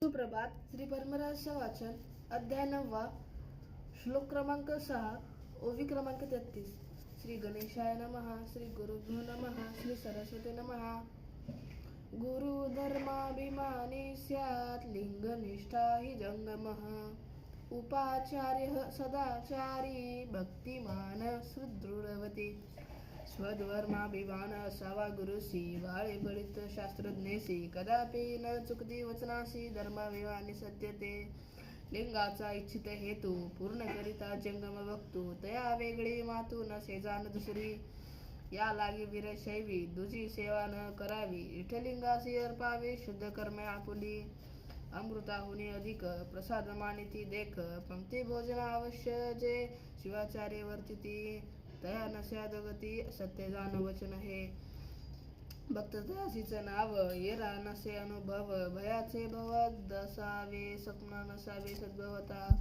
सुप्रभात. श्री परमरहस्य वाचन अध्याय 9 श्लोक क्रमांक 6 ओवी क्रमांक 33. श्री गणेशाय नमः. श्री गुरुभ्यो नमः. श्री सरस्वती नमः. गुरु धर्माभिमानी स्यात् लिंगनिष्ठा हि जंगमः. उपाचार्य सदाचारी भक्तिमान सुदृढवती. स्वधर्माभिमान असावा गुरुसी वाळे बळीत शास्त्रज्ञेसी. कदापि न चुकती वचनासी धर्माभिमानी सत्यते. लिंगाचा इच्छित हेतू पूर्ण करिता जंगम बघतो. तया वेगळी मातू नसे जाण दुसरी. या लागी वीरशैवी दुजी सेवा न करावी. विठ्ठलिंगासी अर्पावे शुद्ध कर्मे आपुली. अमृताहुनी अधिक प्रसाद मानिती देख. पंक्ती भोजन अवश्य जे शिवाचार्य वर्तिती. तया नस्या जगती सत्य जाण वचन हे. भक्त तयासीच नाव येरा नसे अनुभव. भयाचे भव दसावे स्वप्न नसावे सद्भवता.